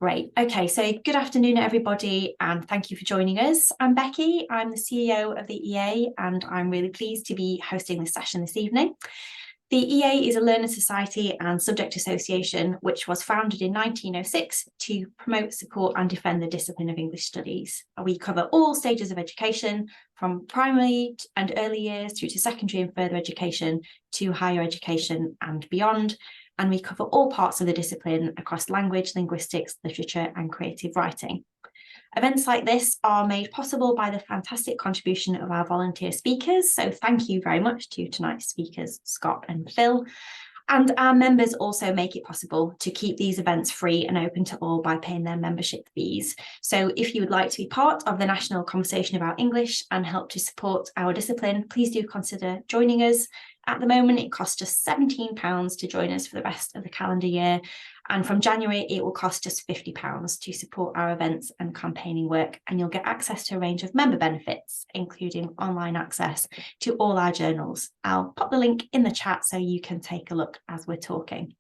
Great. Okay, so good afternoon, everybody, and thank you for joining us. I'm Becky. I'm the CEO of the EA, and I'm really pleased to be hosting this session this evening. The EA is a learner society and subject association which was founded in 1906 to promote, support and defend the discipline of English studies. We cover all stages of education, from primary and early years through to secondary and further education to higher education and beyond. And we cover all parts of the discipline across language, linguistics, literature and creative writing. Events like this are made possible by the fantastic contribution of our volunteer speakers. So thank you very much to tonight's speakers, Scott and Phil. And our members also make it possible to keep these events free and open to all by paying their membership fees. So if you would like to be part of the national conversation about English and help to support our discipline, please do consider joining us. At the moment, it costs just £17 to join us for the rest of the calendar year. And from January, it will cost just £50 to support our events and campaigning work. And you'll get access to a range of member benefits, including online access to all our journals. I'll pop the link in the chat so you can take a look as we're talking.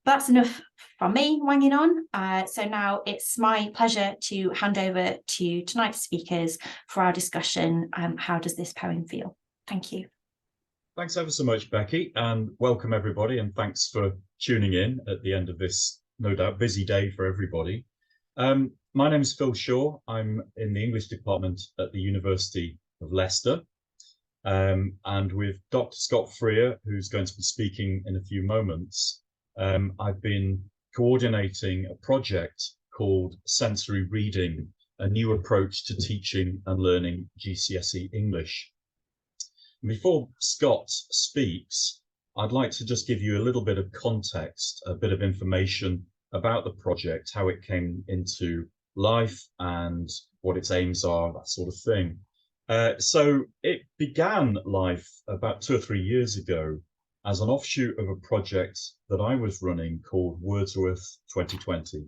That's enough from me wanging on. So now it's my pleasure to hand over to tonight's speakers for our discussion. How does this poem feel? Thank you. Thanks ever so much, Becky, and welcome everybody, and thanks for tuning in at the end of this, no doubt, busy day for everybody. My name is Phil Shaw. I'm in the English department at the University of Leicester, and with Dr. Scott Freer, who's going to be speaking in a few moments, I've been coordinating a project called Sensory Reading, a new approach to teaching and learning GCSE English. Before Scott speaks, I'd like to just give you a little bit of context, a bit of information about the project, how it came into life and what its aims are, that sort of thing. So it began life about 2 or 3 years ago as an offshoot of a project that I was running called Wordsworth 2020,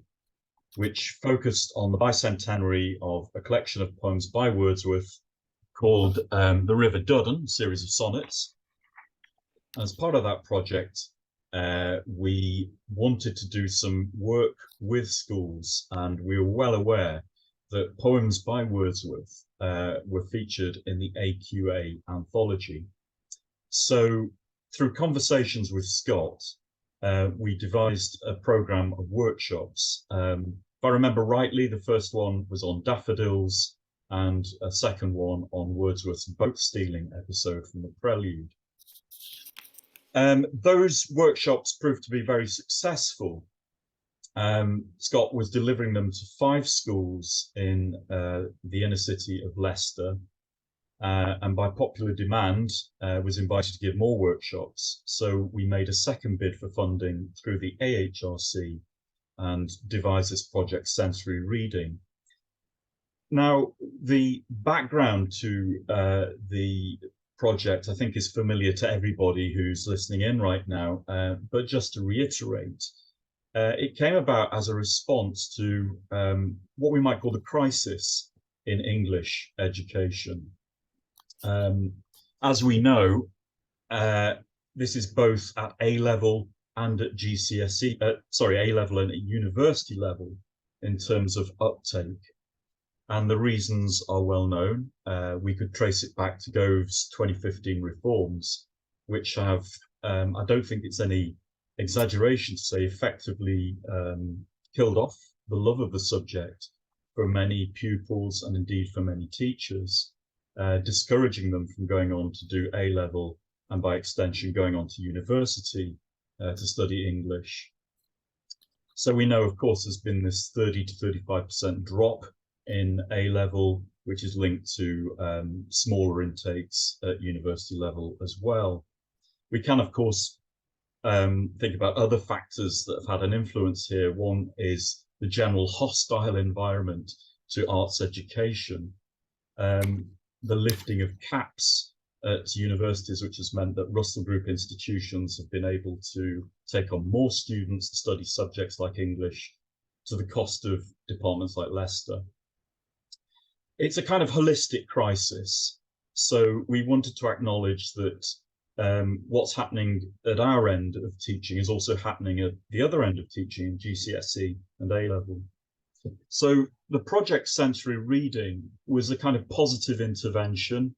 which focused on the bicentenary of a collection of poems by Wordsworth called The River Duddon, a series of sonnets. As part of that project, we wanted to do some work with schools, and we were well aware that poems by Wordsworth were featured in the AQA anthology. So through conversations with Scott, we devised a programme of workshops. If I remember rightly, the first one was on daffodils, and a second one on Wordsworth's boat stealing episode from the Prelude. Those workshops proved to be very successful. Scott was delivering them to 5 schools in the inner city of Leicester, and by popular demand was invited to give more workshops. So we made a second bid for funding through the AHRC and devised this project, Sensory Reading. Now, the background to the project, I think, is familiar to everybody who's listening in right now, but just to reiterate, it came about as a response to what we might call the crisis in English education. As we know, this is both at A-level and at GCSE, A-level and at university level in terms of uptake. And the reasons are well known. We could trace it back to Gove's 2015 reforms, which have, I don't think it's any exaggeration to say, effectively killed off the love of the subject for many pupils and indeed for many teachers, discouraging them from going on to do A-level and by extension going on to university to study English. So we know, of course, there's been this 30 to 35% drop in A-level, which is linked to smaller intakes at university level as well. We can, of course, think about other factors that have had an influence here. One is the general hostile environment to arts education, the lifting of caps at universities, which has meant that Russell Group institutions have been able to take on more students to study subjects like English to the cost of departments like Leicester. It's a kind of holistic crisis. So we wanted to acknowledge that what's happening at our end of teaching is also happening at the other end of teaching in GCSE and A-level. So the project Sensory Reading was a kind of positive intervention.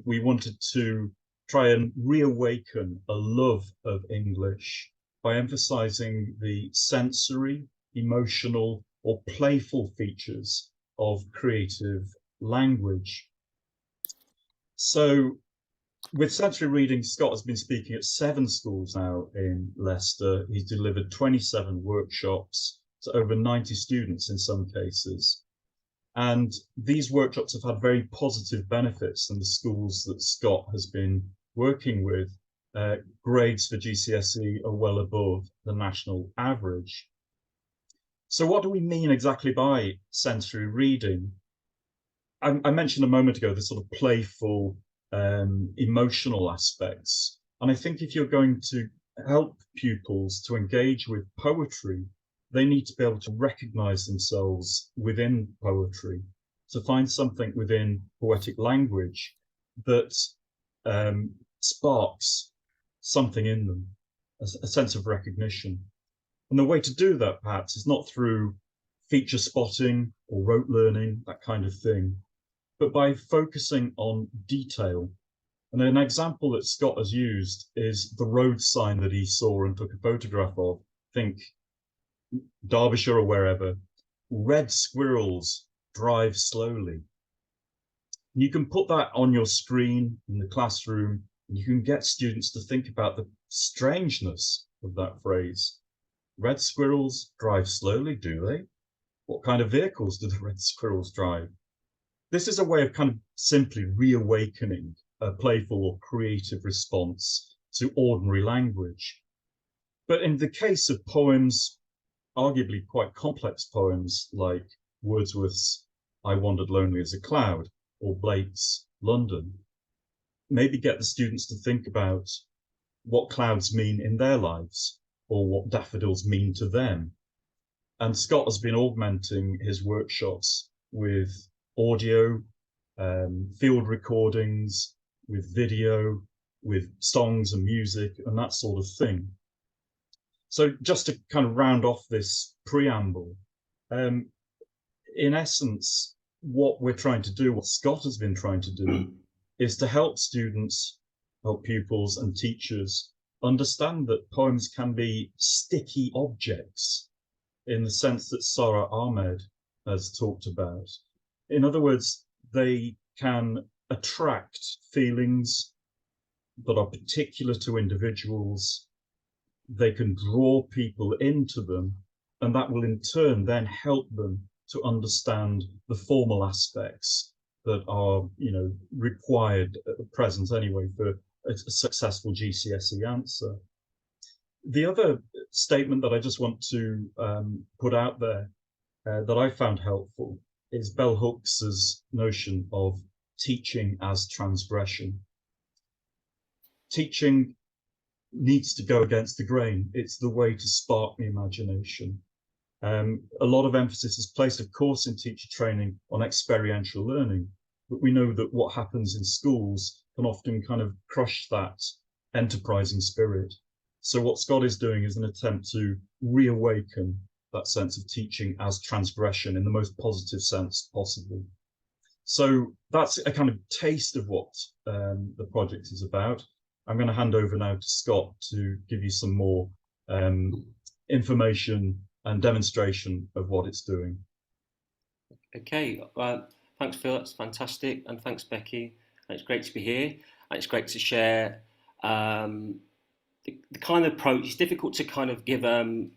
We wanted to try and reawaken a love of English by emphasizing the sensory, emotional, or playful features of creative language. So with sensory reading, Scott has been speaking at 7 schools now in Leicester. He's delivered 27 workshops to over 90 students in some cases. And these workshops have had very positive benefits in the schools that Scott has been working with. Grades for GCSE are well above the national average. So what do we mean exactly by sensory reading? I mentioned a moment ago the sort of playful, emotional aspects. And I think if you're going to help pupils to engage with poetry, they need to be able to recognize themselves within poetry, to find something within poetic language that sparks something in them, a sense of recognition. And the way to do that, perhaps, is not through feature spotting or rote learning, that kind of thing, but by focusing on detail. And an example that Scott has used is the road sign that he saw and took a photograph of. Think Derbyshire or wherever. Red squirrels drive slowly. And you can put that on your screen in the classroom, and you can get students to think about the strangeness of that phrase. Red squirrels drive slowly, do they? What kind of vehicles do the red squirrels drive? This is a way of kind of simply reawakening a playful or creative response to ordinary language. But in the case of poems, arguably quite complex poems like Wordsworth's I Wandered Lonely as a Cloud or Blake's London, maybe get the students to think about what clouds mean in their lives or what daffodils mean to them. And Scott has been augmenting his workshops with audio, field recordings, with video, with songs and music and that sort of thing. So just to kind of round off this preamble, in essence, what we're trying to do, what Scott has been trying to do, is to help students, help pupils and teachers understand that poems can be sticky objects in the sense that Sarah Ahmed has talked about. In other words, they can attract feelings that are particular to individuals. They can draw people into them, and that will in turn then help them to understand the formal aspects that are, required at the present anyway for a successful GCSE answer. The other statement that I just want to put out there that I found helpful is Bell Hooks's notion of teaching as transgression. Teaching needs to go against the grain. It's the way to spark the imagination. A lot of emphasis is placed, of course, in teacher training on experiential learning, but we know that what happens in schools can often kind of crush that enterprising spirit. So what Scott is doing is an attempt to reawaken that sense of teaching as transgression in the most positive sense possible. So that's a kind of taste of what the project is about. I'm going to hand over now to Scott to give you some more information and demonstration of what it's doing. Okay, thanks Phil, that's fantastic, and thanks Becky. It's great to be here, and it's great to share the kind of approach. It's difficult to kind of give kind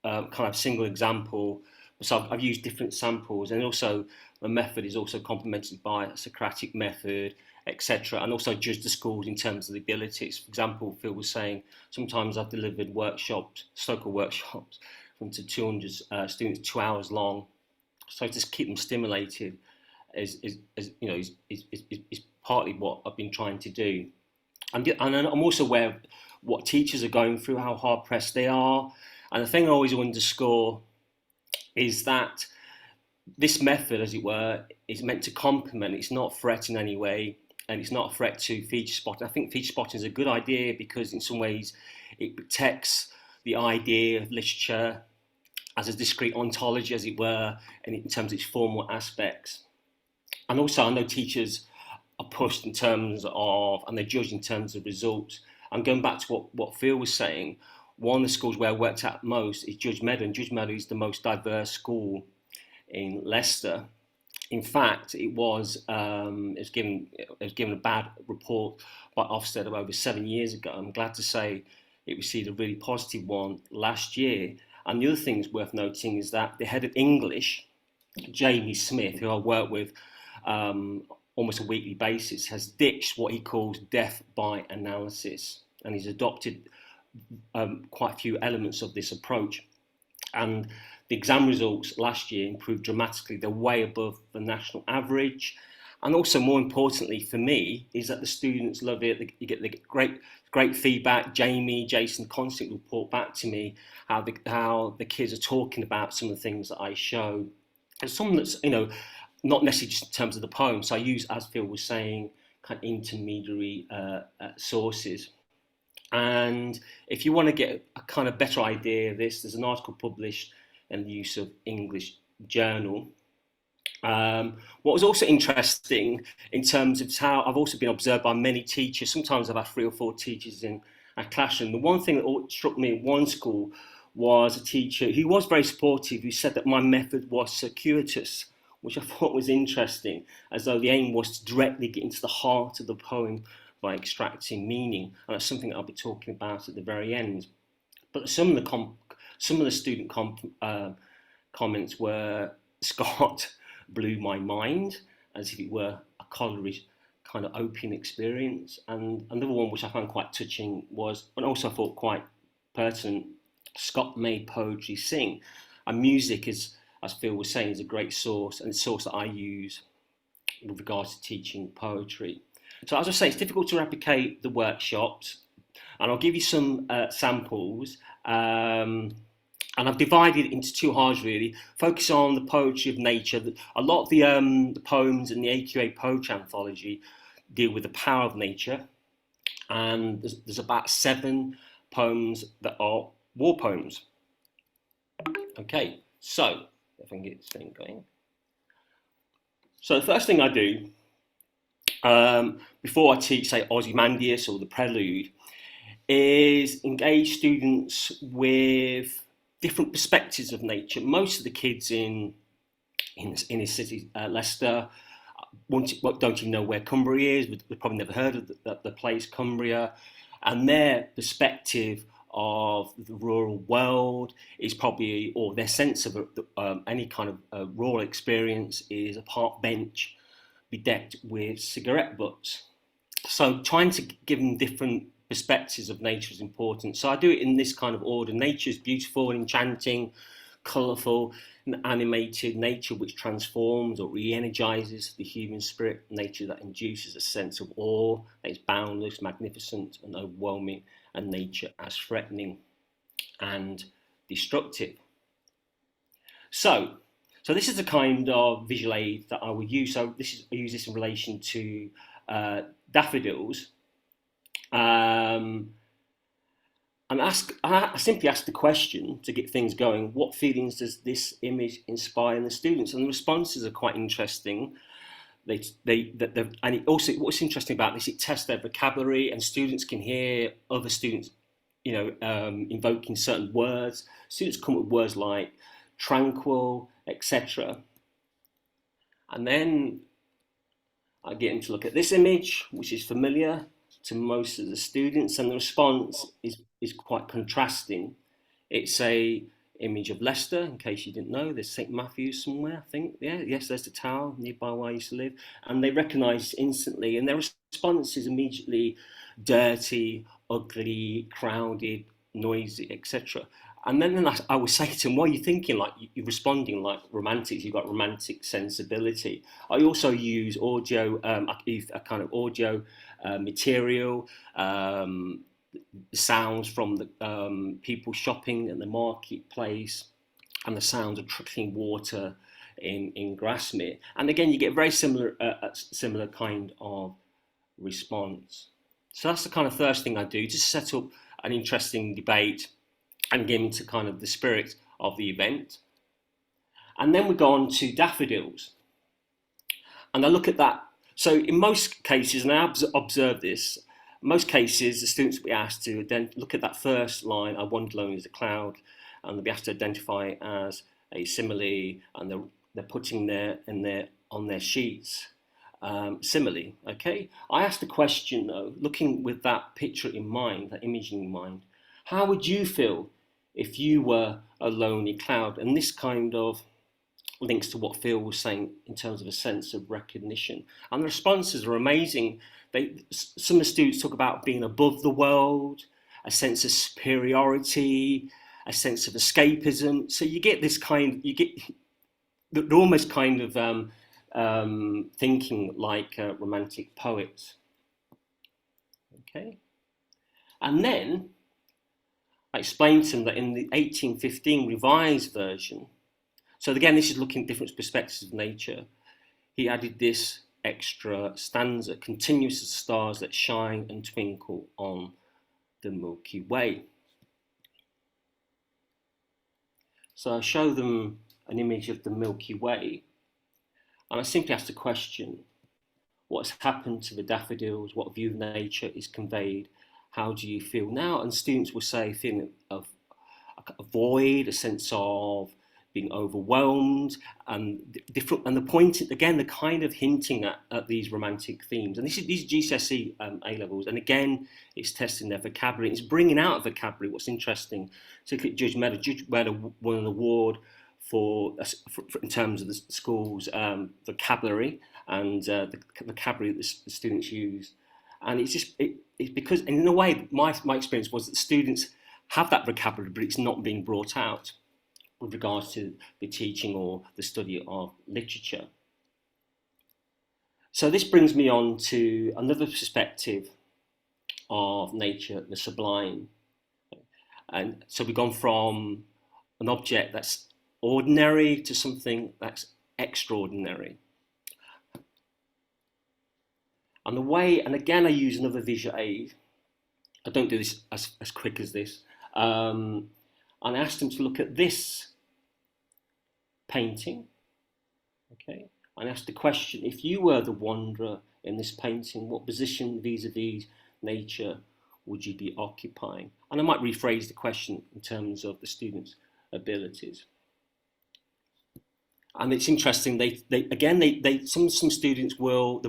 of single example, so I've used different samples, and also the method is also complemented by a Socratic method, etc., and also judge the schools in terms of the abilities. For example, Phil was saying sometimes I've delivered workshops, local workshops, from to 200 students, 2 hours long. So to keep them stimulated is partly what I've been trying to do. And I'm also aware of what teachers are going through, how hard pressed they are. And the thing I always underscore is that this method, as it were, is meant to complement. It's not a threat in any way, and it's not a threat to feature spotting. I think feature spotting is a good idea because in some ways it protects the idea of literature as a discrete ontology, as it were, and in terms of its formal aspects. And also, I know teachers are pushed in terms of, and they're judged in terms of results. And going back to what Phil was saying, one of the schools where I worked at most is Judge Meadow, and Judge Meadow is the most diverse school in Leicester. In fact, it was given a bad report by Ofsted of over 7 years ago. I'm glad to say it received a really positive one last year. And the other thing that's worth noting is that the head of English, Jamie Smith, who I work with almost a weekly basis, has ditched what he calls death by analysis, and he's adopted quite a few elements of this approach. And the exam results last year improved dramatically. They're way above the national average. And also, more importantly for me, is that the students love it. You get the great feedback. Jamie, Jason constantly report back to me how the kids are talking about some of the things that I show. And some that's, not necessarily just in terms of the poem. So I use, as Phil was saying, kind of intermediary sources. And if you want to get a kind of better idea of this, there's an article published in the Use of English Journal. What was also interesting in terms of how I've also been observed by many teachers, sometimes I've had 3 or 4 teachers in a classroom. The one thing that struck me in one school was a teacher who was very supportive, who said that my method was circuitous, which I thought was interesting, as though the aim was to directly get into the heart of the poem by extracting meaning, and that's something that I'll be talking about at the very end. But some of the student comments were, Scott blew my mind, as if it were a colliery kind of opium experience. And another one which I found quite touching was, and also I thought quite pertinent, Scott made poetry sing. And music is, as Phil was saying, is a great source, and a source that I use with regards to teaching poetry. So as I say, it's difficult to replicate the workshops, and I'll give you some samples. And I've divided it into 2 halves really. Focus on the poetry of nature. A lot of the poems in the AQA Poetry Anthology deal with the power of nature, and there's about 7 poems that are war poems. Okay, so if I can get this thing going. So the first thing I do, before I teach, say, Ozymandias or the Prelude, is engage students with different perspectives of nature. Most of the kids in his city, Leicester, don't even know where Cumbria is. They've probably never heard of the place Cumbria, and their perspective of the rural world is probably, or their sense of any kind of rural experience is a park bench bedecked with cigarette butts. So trying to give them different perspectives of nature is important. So I do it in this kind of order. Nature is beautiful and enchanting, colourful and animated. Nature which transforms or re-energizes the human spirit. Nature that induces a sense of awe, that is boundless, magnificent and overwhelming. And nature as threatening and destructive. So this is the kind of visual aid that I would use. So I use this in relation to daffodils. And I simply ask the question to get things going: what feelings does this image inspire in the students? And the responses are quite interesting. And it also, what's interesting about this, it tests their vocabulary, and students can hear other students, invoking certain words. Students come up with words like tranquil, etc. And then I get them to look at this image, which is familiar to most of the students, and the response is quite contrasting. It's a image of Leicester, in case you didn't know. There's St Matthew's somewhere, I think. Yes, there's the tower nearby where I used to live. And they recognise instantly, and their response is immediately dirty, ugly, crowded, noisy, etc. And then I would say to them, what are you thinking? Like, you're responding like romantics, you've got romantic sensibility. I also use audio, I use a kind of audio material, sounds from the people shopping in the marketplace, and the sound of trickling water in Grasmere. And again, you get very similar kind of response. So that's the kind of first thing I do, just set up an interesting debate and get into kind of the spirit of the event. And then we go on to daffodils. And I look at that. So in most cases, and I observed this, in most cases, the students will be asked to then look at that first line, I wander alone as a cloud, and they'll be asked to identify it as a simile, and they're putting on their sheets simile, okay? I asked the question though, looking with that picture in mind, that imaging in mind, how would you feel if you were a lonely cloud? And this kind of links to what Phil was saying in terms of a sense of recognition. And the responses are amazing. Some of the students talk about being above the world, a sense of superiority, a sense of escapism. So you get this they're almost kind of thinking like romantic poets. Okay. And then I explained to them that in the 1815 revised version, so again, this is looking at different perspectives of nature, he added this extra stanza, continuous as stars that shine and twinkle on the Milky Way. So I show them an image of the Milky Way, and I simply ask the question, what's happened to the daffodils? What view of nature is conveyed? How do you feel now? And students will say a feeling of a void, a sense of being overwhelmed, and different. And the point, again, they're kind of hinting at these romantic themes. And these GCSE A levels, and again, it's testing their vocabulary. It's bringing out vocabulary. What's interesting, so Judge Meda won an award for in terms of the school's vocabulary and the vocabulary that the students use. And it's because, and in a way, my experience was that the students have that vocabulary, but it's not being brought out with regards to the teaching or the study of literature. So this brings me on to another perspective of nature, the sublime. And so we've gone from an object that's ordinary to something that's extraordinary. And the way, and again I use another visual aid, I don't do this as quick as this, and I asked them to look at this painting, okay? And I asked the question, if you were the wanderer in this painting, what position vis-a-vis nature would you be occupying? And I might rephrase the question in terms of the students' abilities. And it's interesting, some students will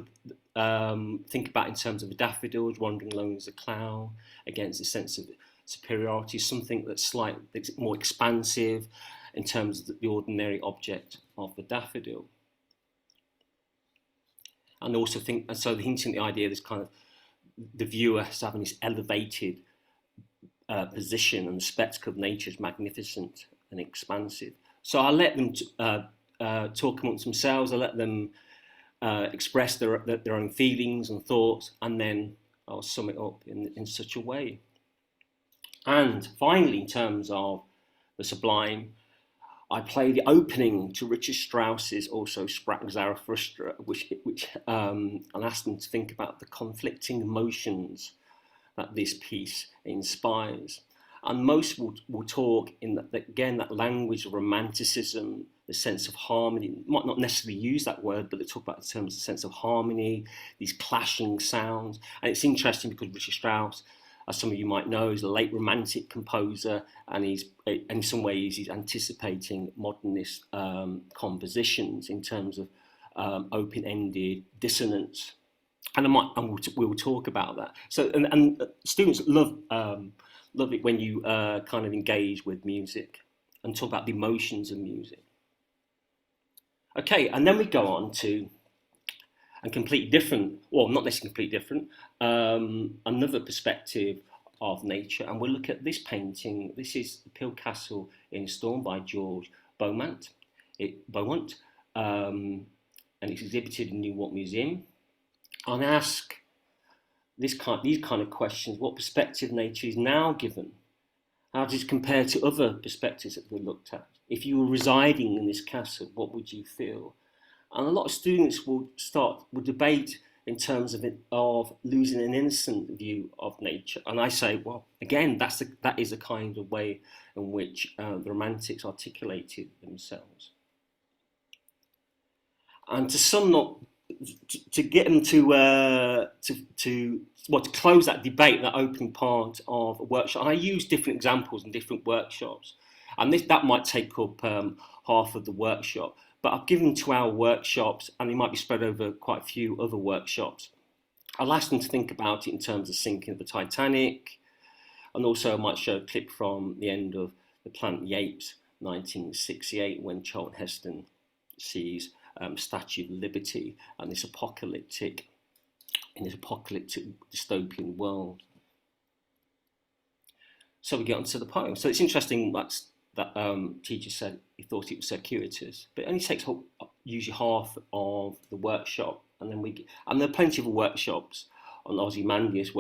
think about in terms of the daffodils, wandering alone as a cloud, against a sense of superiority, something that's more expansive in terms of the ordinary object of the daffodil. And also so hinting the idea, this kind of, the viewer as having this elevated position, and the spectacle of nature is magnificent and expansive. So I let them talk amongst themselves, I let them express their own feelings and thoughts, and then I'll sum it up in such a way. And finally, in terms of the sublime, I play the opening to Richard Strauss's also Sprach Zarathustra, which and ask them to think about the conflicting emotions that this piece inspires. And most will talk in that language of romanticism, the sense of harmony. Might not necessarily use that word, but they talk about in terms of the sense of harmony, these clashing sounds. And it's interesting because Richard Strauss, as some of you might know, is a late romantic composer, and in some ways he's anticipating modernist compositions in terms of open-ended dissonance. And we'll talk about that. So, and students love it when you kind of engage with music and talk about the emotions of music. Okay, and then we go on to a completely different, well, not necessarily completely different, another perspective of nature. And we'll look at this painting. This is Pill Castle in a Storm by George Beaumont. And it's exhibited in Newark Museum. And I ask these kind of questions: what perspective nature is now given? How does it compare to other perspectives that we looked at? If you were residing in this castle, what would you feel? And a lot of students will debate in terms of losing an innocent view of nature. And I say, well, again, that is a kind of way in which the Romantics articulated themselves. And to sum up, to get them to close that debate, that opening part of a workshop, and I use different examples in different workshops, and that might take up half of the workshop. But I've given 2-hour workshops, and they might be spread over quite a few other workshops. I'll ask them to think about it in terms of sinking of the Titanic, and also I might show a clip from the end of The Planet of the Apes, 1968, when Charlton Heston sees Statue of Liberty and this apocalyptic dystopian world. So we get onto the poem. So it's interesting that teacher said he thought it was circuitous, but it only takes usually half of the workshop, and there are plenty of workshops on Ozymandias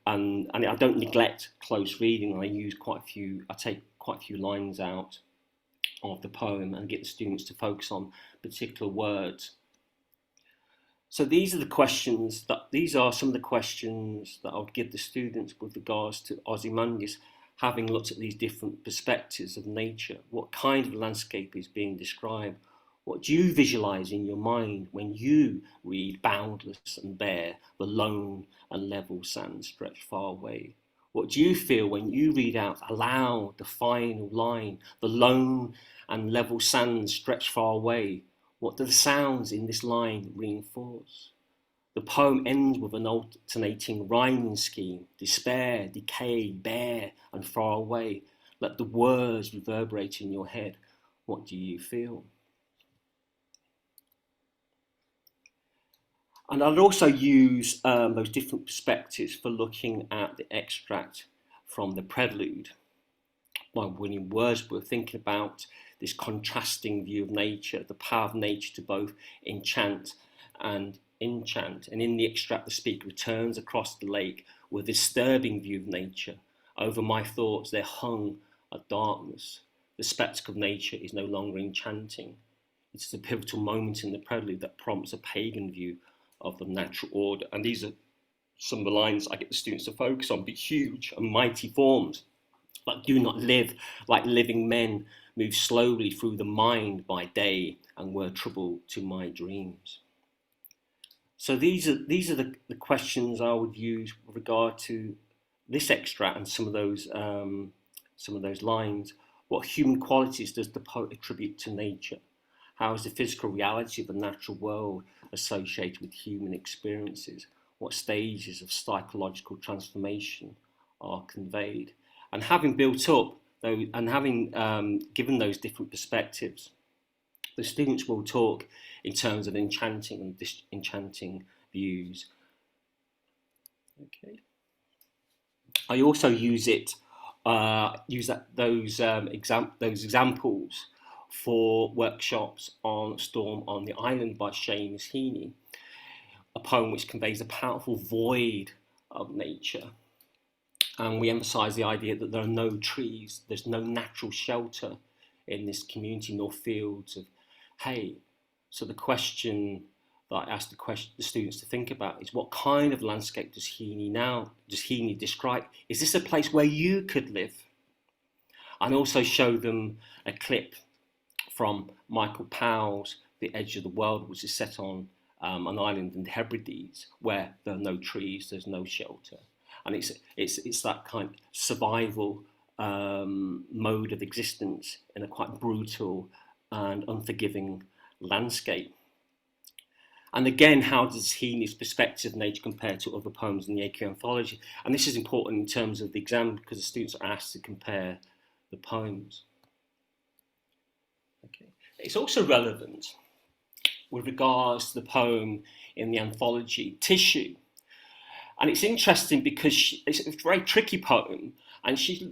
and I don't neglect close reading. I take quite a few lines out of the poem and get the students to focus on particular words. So these are some of the questions that I would give the students with regards to Ozymandias, having looked at these different perspectives of nature. What kind of landscape is being described? What do you visualize in your mind when you read boundless and bare, the lone and level sand stretched far away? What do you feel when you read out aloud the final line, the lone and level sand stretched far away? What do the sounds in this line reinforce? The poem ends with an alternating rhyming scheme: despair, decay, bare, and far away. Let the words reverberate in your head. What do you feel? And I'd also use those different perspectives for looking at the extract from the Prelude by William Wordsworth, thinking about this contrasting view of nature, the power of nature to both enchant and enchant. And in the extract, the speaker returns across the lake with a disturbing view of nature. Over my thoughts there hung a darkness. The spectacle of nature is no longer enchanting. It's the pivotal moment in the Prelude that prompts a pagan view of the natural order. And these are some of the lines I get the students to focus on: be huge and mighty forms, but do not live like living men, move slowly through the mind by day, and were trouble to my dreams. So these are the questions I would use with regard to this extract and some of those lines. What human qualities does the poet attribute to nature? How is the physical reality of the natural world associated with human experiences? What stages of psychological transformation are conveyed? And having built up and having given those different perspectives, the students will talk in terms of enchanting and disenchanting views. Okay. I also use those examples for workshops on Storm on the Island by Seamus Heaney, a poem which conveys a powerful void of nature. And we emphasise the idea that there are no trees, there's no natural shelter in this community, nor fields of hay. So the question that I asked the students to think about is, what kind of landscape does Heaney describe? Is this a place where you could live? And also show them a clip from Michael Powell's The Edge of the World, which is set on an island in the Hebrides where there are no trees, there's no shelter. And it's that kind of survival mode of existence in a quite brutal and unforgiving landscape. And again, how does Heaney's perspective of nature compare to other poems in the AQ anthology? And this is important in terms of the exam because the students are asked to compare the poems. Okay. It's also relevant with regards to the poem in the anthology Tissue. And it's interesting because it's a very tricky poem, and she's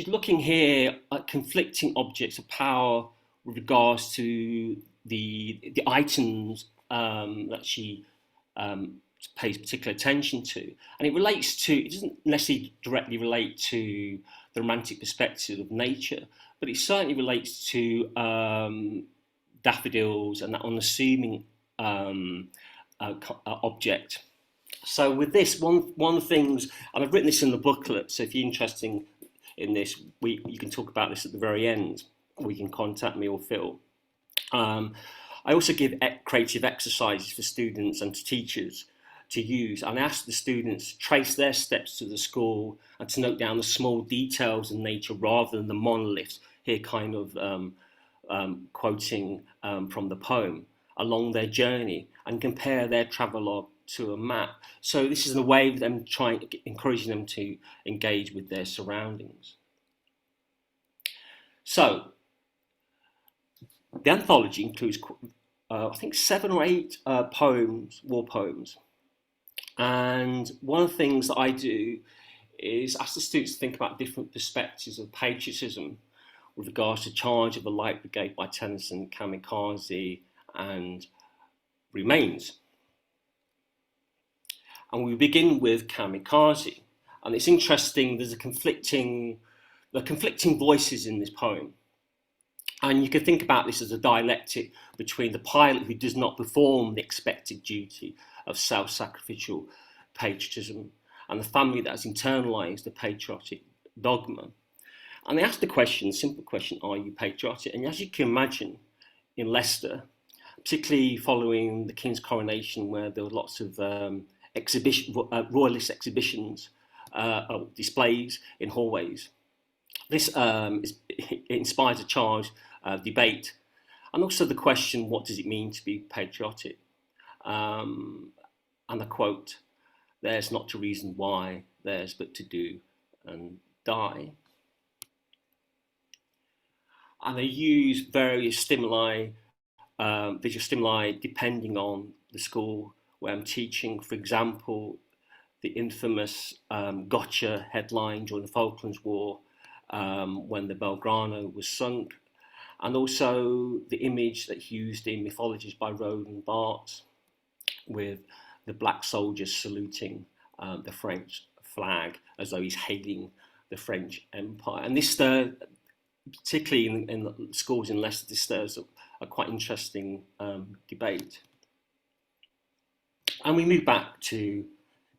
looking here at conflicting objects of power with regards to the items that she pays particular attention to. And it doesn't necessarily directly relate to the romantic perspective of nature, but it certainly relates to daffodils and that unassuming object. So with this, one of the things, and I've written this in the booklet, so if you're interested in this, you can talk about this at the very end, or you can contact me or Phil. I also give creative exercises for students and to teachers to use, and I ask the students to trace their steps to the school and to note down the small details in nature rather than the monoliths, here kind of quoting from the poem, along their journey, and compare their travelogue to a map. So this is a way of them encouraging them to engage with their surroundings. So the anthology includes, I think, 7 or 8 poems, war poems. And one of the things that I do is ask the students to think about different perspectives of patriotism with regards to Charge of the Light Brigade by Tennyson, Kamikaze, and Remains. And we begin with Kamikaze. And it's interesting, there's conflicting voices in this poem. And you can think about this as a dialectic between the pilot who does not perform the expected duty of self-sacrificial patriotism and the family that has internalized the patriotic dogma. And they ask the question, simple question, are you patriotic? And as you can imagine, in Leicester, particularly following the King's coronation, where there were lots of royalist exhibitions, displays in hallways, this it inspires a charged debate, and also the question, what does it mean to be patriotic? And I quote, there's not to reason why, there's but to do and die. And they use various stimuli, visual stimuli, depending on the school where I'm teaching. For example, the infamous gotcha headline during the Falklands War, when the Belgrano was sunk, and also the image that's used in mythologies by Roland Barthes with the black soldiers saluting the French flag as though he's hailing the French Empire. And this, particularly in the schools in Leicester, this stirs a quite interesting debate. And we move back to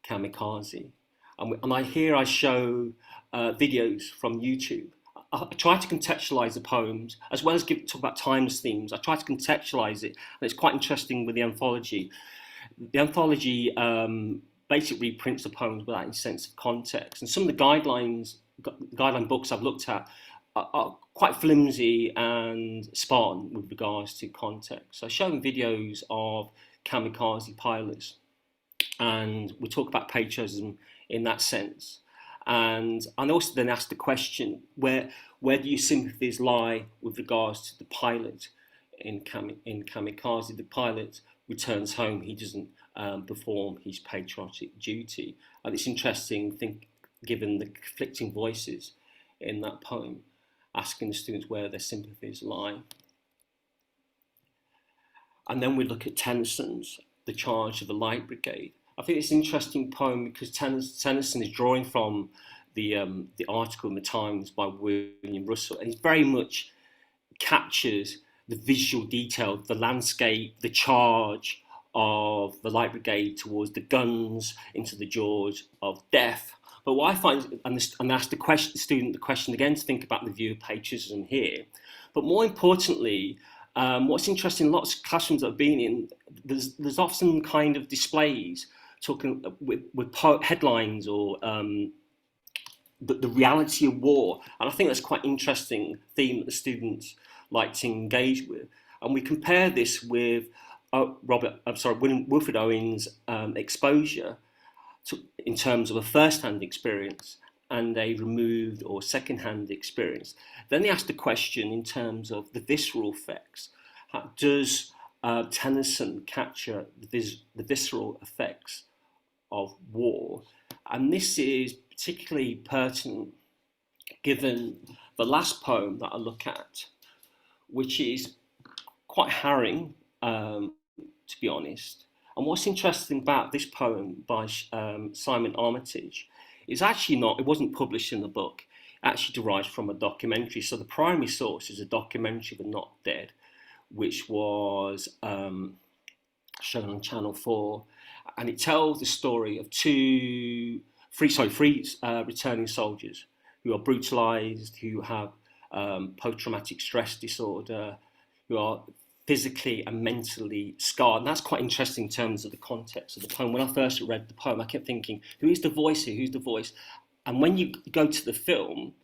Kamikaze. And I show videos from YouTube. I try to contextualize the poems, as well as talk about timeless themes. I try to contextualize it, and it's quite interesting with the anthology. The anthology basically reprints the poems without any sense of context. And some of the guideline books I've looked at are quite flimsy and spartan with regards to context. So I show them videos of kamikaze pilots, and we talk about patriotism in that sense. And also then ask the question, where do your sympathies lie with regards to the pilot in Kamikaze? The pilot returns home, he doesn't perform his patriotic duty. And it's interesting, given the conflicting voices in that poem, asking the students where their sympathies lie. And then we look at Tennyson's The Charge of the Light Brigade. I think it's an interesting poem because Tennyson is drawing from the article in the Times by William Russell, and he very much captures the visual detail, the landscape, the charge of the Light Brigade towards the guns into the jaws of death. But what I find, and ask the student the question again to think about the view of patriotism here, but more importantly, what's interesting, lots of classrooms that I've been in, there's often kind of displays talking with headlines or the reality of war. And I think that's quite interesting theme that the students like to engage with. And we compare this with Wilfred Owen's exposure in terms of a first-hand experience and a removed or second-hand experience. Then they ask the question in terms of the visceral effects. Does Tennyson capture the visceral effects of war? And this is particularly pertinent given the last poem that I look at, which is quite harrowing, to be honest. And what's interesting about this poem by Simon Armitage is actually it wasn't published in the book. It actually derives from a documentary. So the primary source is a documentary, The Not Dead, which was shown on Channel 4, and it tells the story of three returning soldiers who are brutalised, who have post-traumatic stress disorder, who are physically and mentally scarred. And that's quite interesting in terms of the context of the poem. When I first read the poem, I kept thinking, who is the voice here? Who's the voice? And when you go to the film,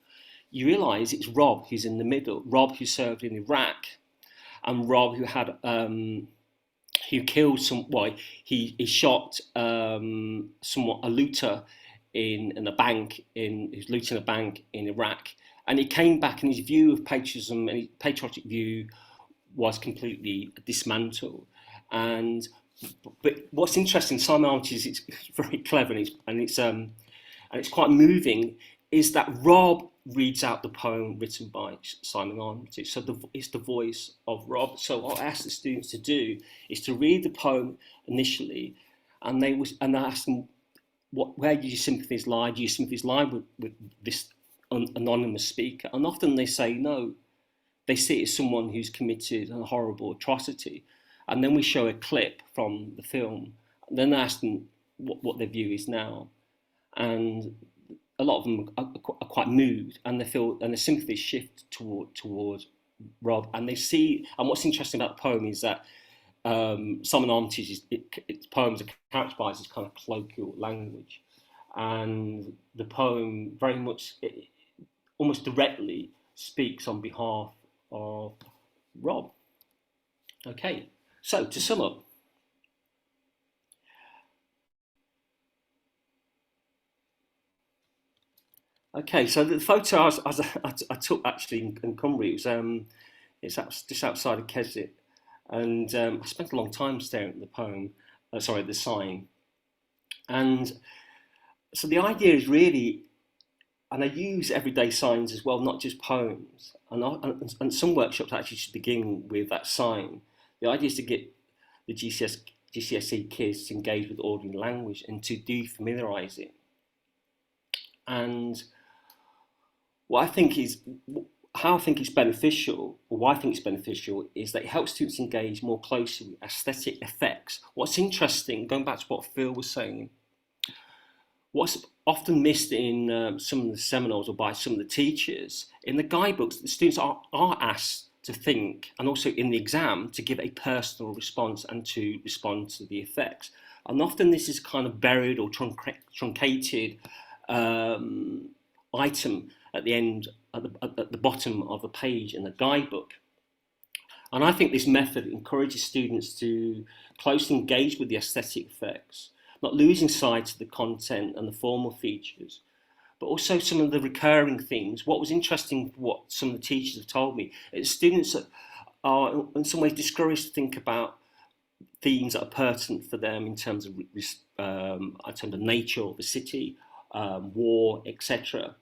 you realise it's Rob who's in the middle. Rob who served in Iraq, and Rob who had who killed he shot a looter in a bank who's looting a bank in Iraq, and he came back and his view of patriotism and his patriotic view was completely dismantled. But what's interesting, Simon Armitage, it's very clever and it's quite moving, is that Rob reads out the poem written by Simon Armitage. So it's the voice of Rob. So what I asked the students to do is to read the poem initially, and I asked them, where do your sympathies lie? Do your sympathies lie with this anonymous speaker? And often they say no. They see it as someone who's committed a horrible atrocity. And then we show a clip from the film. And then I ask them what their view is now. And a lot of them are quite moved, and they feel, and the sympathies shift towards Rob. And they see, and what's interesting about the poem is that Simon Armitage's poems are characterised as kind of colloquial language. And the poem very much, almost directly, speaks on behalf of Rob. Okay, so to sum up, okay, so the photo I took actually in Cumbria, it's just outside of Keswick, and I spent a long time staring at the poem, the sign. And so the idea is really, and I use everyday signs as well, not just poems, and some workshops actually should begin with that sign. The idea is to get the GCSE kids to engage with ordinary language and to defamiliarise it. And how I think it's beneficial, or why I think it's beneficial, is that it helps students engage more closely with aesthetic effects. What's interesting, going back to what Phil was saying, what's often missed in some of the seminars or by some of the teachers, in the guidebooks, the students are asked to think, and also in the exam, to give a personal response and to respond to the effects. And often this is kind of buried or truncated item at the end, at the bottom of the page in the guidebook. And I think this method encourages students to closely engage with the aesthetic effects, not losing sight of the content and the formal features, but also some of the recurring themes. What was interesting, what some of the teachers have told me, is students are in some ways discouraged to think about themes that are pertinent for them in terms of nature of the city, war, etc.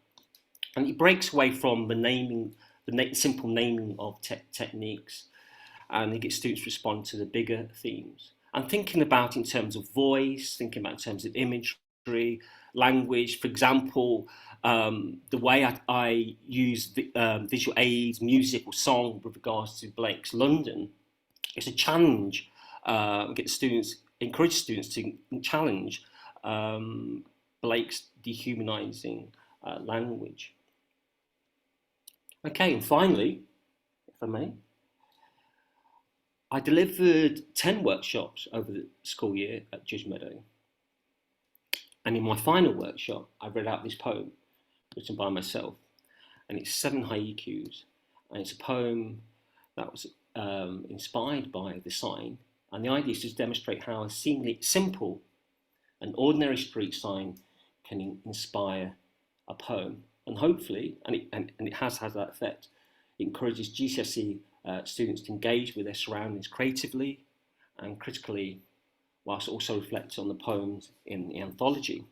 And it breaks away from the simple naming of techniques, and it gets students to respond to the bigger themes. And thinking about in terms of voice, thinking about in terms of imagery, language. For example, the way I use visual aids, music or song with regards to Blake's London is a challenge. Encourage students to challenge Blake's dehumanising language. Okay, and finally, if I may, I delivered 10 workshops over the school year at Judge Meadow. And in my final workshop, I read out this poem written by myself, and it's 7 haikus, and it's a poem that was inspired by the sign. And the idea is to demonstrate how a seemingly simple and ordinary street sign can inspire a poem. And hopefully, and it has had that effect, it encourages GCSE students to engage with their surroundings creatively and critically, whilst also reflecting on the poems in the anthology.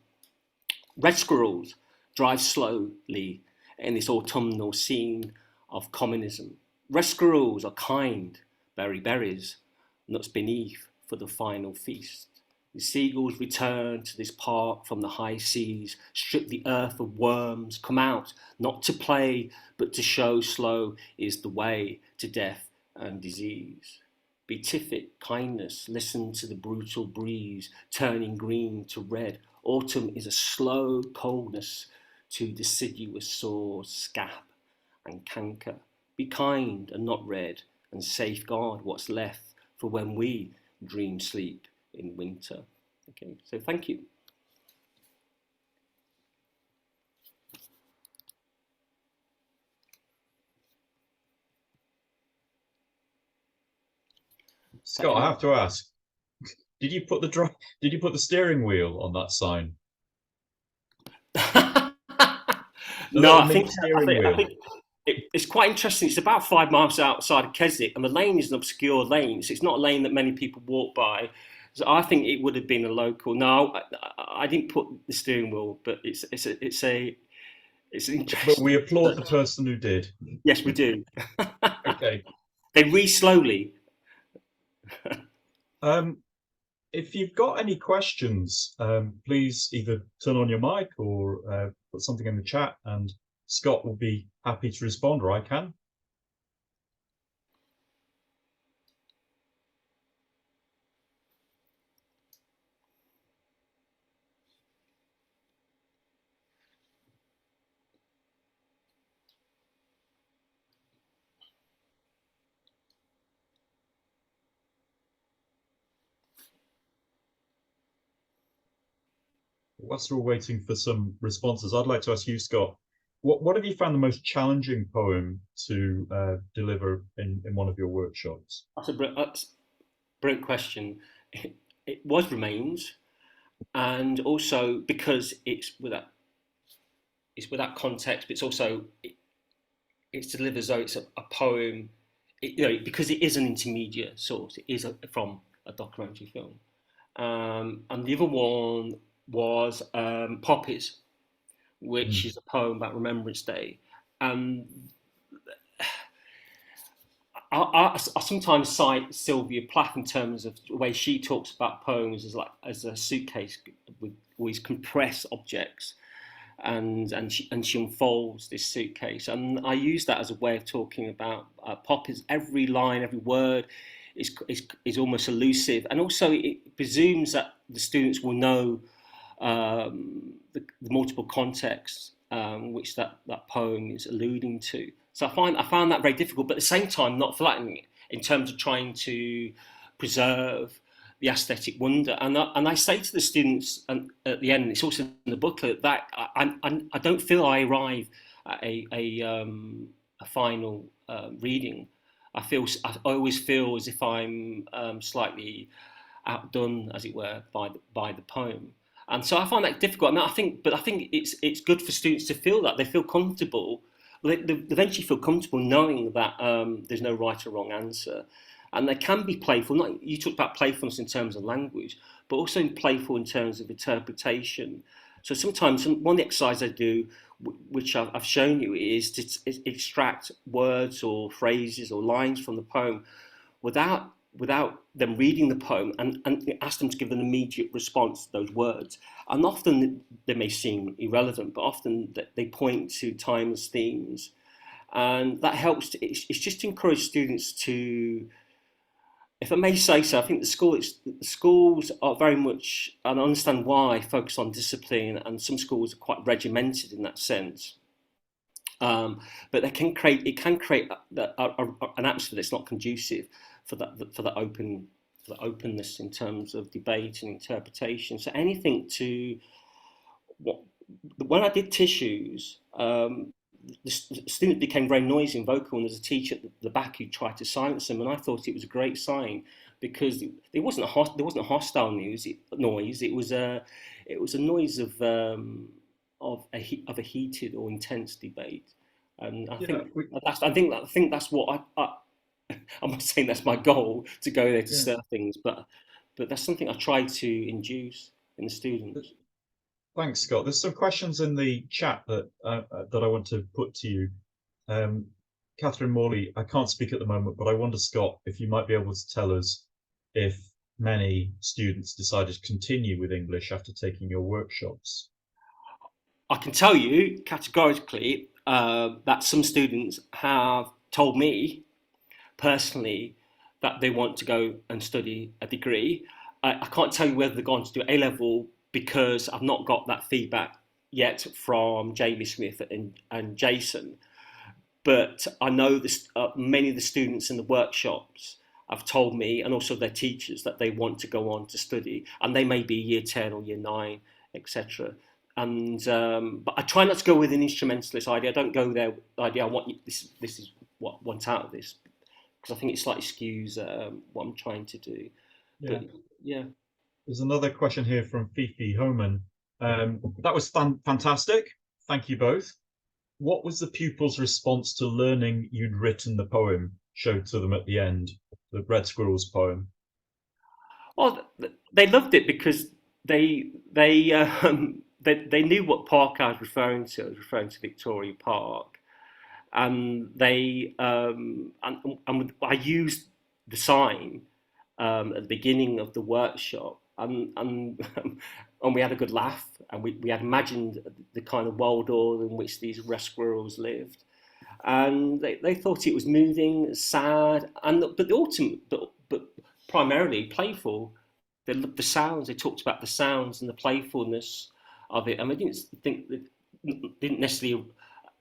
Red squirrels drive slowly in this autumnal scene of communism. Red squirrels are kind, berry berries, nuts beneath for the final feast. The seagulls return to this park from the high seas, strip the earth of worms, come out, not to play, but to show slow is the way to death and disease. Beatific kindness, listen to the brutal breeze turning green to red. Autumn is a slow coldness to deciduous sores, scab and canker. Be kind and not red, and safeguard what's left for when we dream sleep in winter. Okay, so thank you. Scott, I have to ask, did you put the steering wheel on that sign? No, I think it's quite interesting. It's about 5 miles outside of Keswick, and the lane is an obscure lane, so it's not a lane that many people walk by. So I think it would have been a local. No, I didn't put the steering wheel, but it's an interesting. But we applaud the person who did. Yes, we do. Okay. They read slowly. If you've got any questions, please either turn on your mic or put something in the chat, and Scott will be happy to respond, or I can. Whilst we're waiting for some responses, I'd like to ask you, Scott, what have you found the most challenging poem to deliver in one of your workshops? That's a brilliant question. It was Remains, and also because it's without context, but it's also it's delivered as though it's a poem. Because it is an intermediate source. It is from a documentary film. And the other one was Poppies, which is a poem about Remembrance Day. And I sometimes cite Sylvia Plath in terms of the way she talks about poems as a suitcase with all these compressed objects, and she unfolds this suitcase, and I use that as a way of talking about Poppies. Every line, every word is almost elusive, and also it presumes that the students will know the multiple contexts which that poem is alluding to. So I found that very difficult, but at the same time not flattening it in terms of trying to preserve the aesthetic wonder. And I say to the students at the end, it's also in the booklet, that I don't feel I arrive at a final reading. I always feel as if I'm slightly outdone, as it were, by the poem. And so I find that difficult. I think it's good for students to feel that they feel comfortable. They eventually feel comfortable knowing that there's no right or wrong answer, and they can be playful. Not you talked about playfulness in terms of language, but also playful in terms of interpretation. So sometimes one exercise I do, which I've shown you, is to extract words or phrases or lines from the poem without them reading the poem, and ask them to give an immediate response to those words. And often they may seem irrelevant, but often they point to timeless themes. And that helps. It's just to encourage students to, if I may say so, I think the schools are very much, and I understand why, focus on discipline, and some schools are quite regimented in that sense. But it can create an atmosphere that's not conducive for the openness in terms of debate and interpretation. So anything to when I did tissues, the students became very noisy and vocal, and there's a teacher at the back who tried to silence them, and I thought it was a great sign, because there wasn't a hostile noise. It was a noise of a heated or intense debate, and I think that's what I'm not saying that's my goal to go there to stir things, but that's something I try to induce in the students. Thanks, Scott. There's some questions in the chat that I want to put to you. Catherine Morley, I can't speak at the moment, but I wonder, Scott, if you might be able to tell us if many students decided to continue with English after taking your workshops. I can tell you categorically that some students have told me personally that they want to go and study a degree. I can't tell you whether they're going to do A-level because I've not got that feedback yet from Jamie Smith and Jason. But I know this, many of the students in the workshops have told me, and also their teachers, that they want to go on to study, and they may be year 10 or year 9, etc. And but I try not to go with an instrumentalist idea. I don't go there with the idea I want you, this is what I want out of this, because I think it slightly skews what I'm trying to do. Yeah. But yeah. There's another question here from Fifi Homan. That was fantastic. Thank you both. What was the pupils' response to learning you'd written the poem showed to them at the end, the Red Squirrel's poem? Well, they loved it because they knew what park I was referring to. I was referring to Victoria Park, and and I used the sign at the beginning of the workshop, and we had a good laugh, and we had imagined the kind of world order in which these red squirrels lived, and they thought it was moving, sad, but the autumn, but primarily playful. They loved the sounds. They talked about the sounds and the playfulness of it, and they didn't necessarily.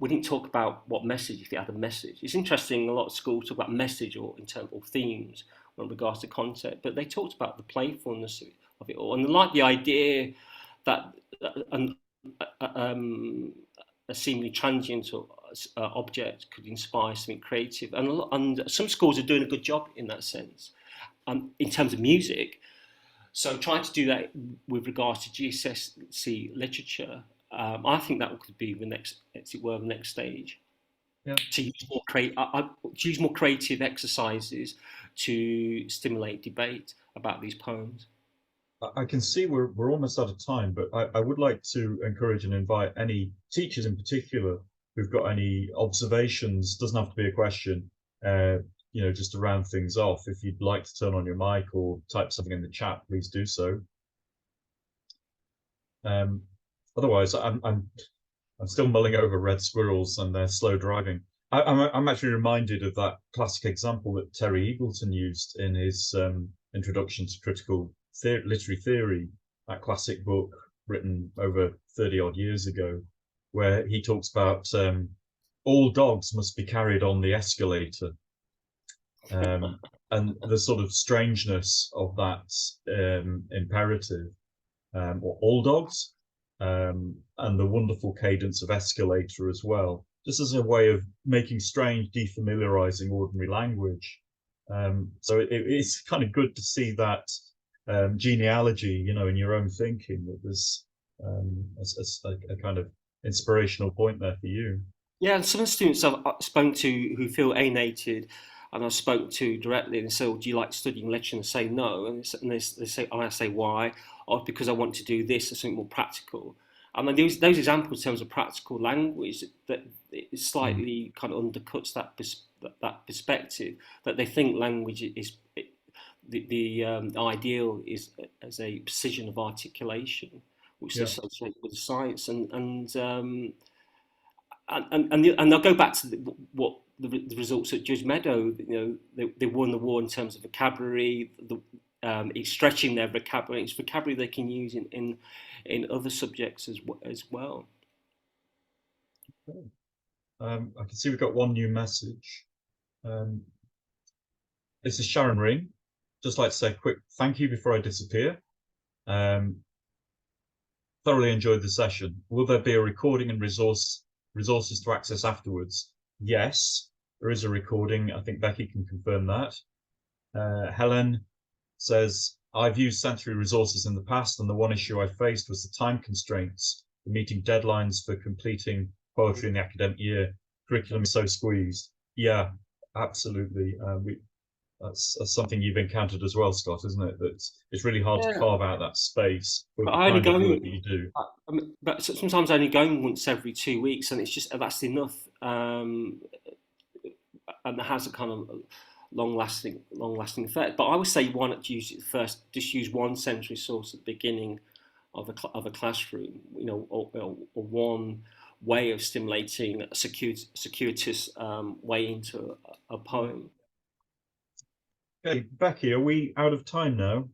We didn't talk about what message, if it had a message. It's interesting. A lot of schools talk about message or in terms of themes in regards to content, but they talked about the playfulness of it all, and they liked the idea that a seemingly transient object could inspire something creative, and some schools are doing a good job in that sense. In terms of music, so trying to do that with regards to GCSE literature, I think that could be the next, as it were, the next stage. Yeah. To use more creative exercises to stimulate debate about these poems. I can see we're almost out of time, but I would like to encourage and invite any teachers in particular who've got any observations. Doesn't have to be a question. Just to round things off, if you'd like to turn on your mic or type something in the chat, please do so. Otherwise, I'm still mulling over red squirrels and their slow driving. I'm actually reminded of that classic example that Terry Eagleton used in his Introduction to Critical Literary Theory, that classic book written over 30 odd years ago, where he talks about all dogs must be carried on the escalator. And the sort of strangeness of that imperative, or all dogs, and the wonderful cadence of escalator as well, just as a way of making strange, defamiliarizing ordinary language. So it's kind of good to see that genealogy, in your own thinking, that there's a kind of inspirational point there for you. Yeah, and some of the students I've spoken to who feel alienated, and I've spoken to directly and say, well, do you like studying literature? And they say no, and they say, and I say why? Or because I want to do this or something more practical. And then those examples in terms of practical language that it slightly kind of undercuts that perspective, that they think language is the ideal is as a precision of articulation, which is associated with science, and I'll go back to what the results at Judge Meadow. They won the war in terms of vocabulary. It's stretching their vocabulary. It's vocabulary they can use in other subjects as well. Okay. I can see we've got one new message. This is Sharon Ring. Just like to say a quick thank you before I disappear. Thoroughly enjoyed the session. Will there be a recording and resources to access afterwards? Yes, there is a recording. I think Becky can confirm that. Helen says, I've used sensory resources in the past, and the one issue I faced was the time constraints, the meeting deadlines for completing poetry in the academic year. Curriculum is so squeezed. Yeah, absolutely. That's something you've encountered as well, Scott, isn't it? That it's really hard to carve out that space for the kind of work that you do. But sometimes only going once every 2 weeks, and it's just that's enough, and it has a kind of long-lasting effect. But I would say why not use it first? Just use one sensory source at the beginning of a classroom, or one way of stimulating a circuitous way into a poem. Okay, Becky, are we out of time now?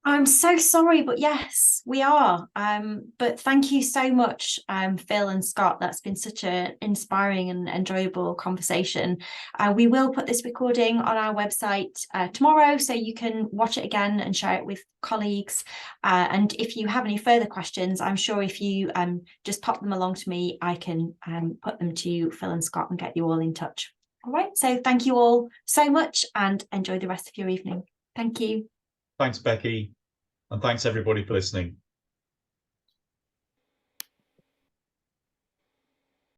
I'm so sorry, but yes, we are. But thank you so much, Phil and Scott. That's been such an inspiring and enjoyable conversation. We will put this recording on our website tomorrow, so you can watch it again and share it with colleagues. And if you have any further questions, I'm sure if you just pop them along to me, I can put them to Phil and Scott and get you all in touch. All right, so thank you all so much and enjoy the rest of your evening. Thank you. Thanks, Becky, and thanks everybody for listening.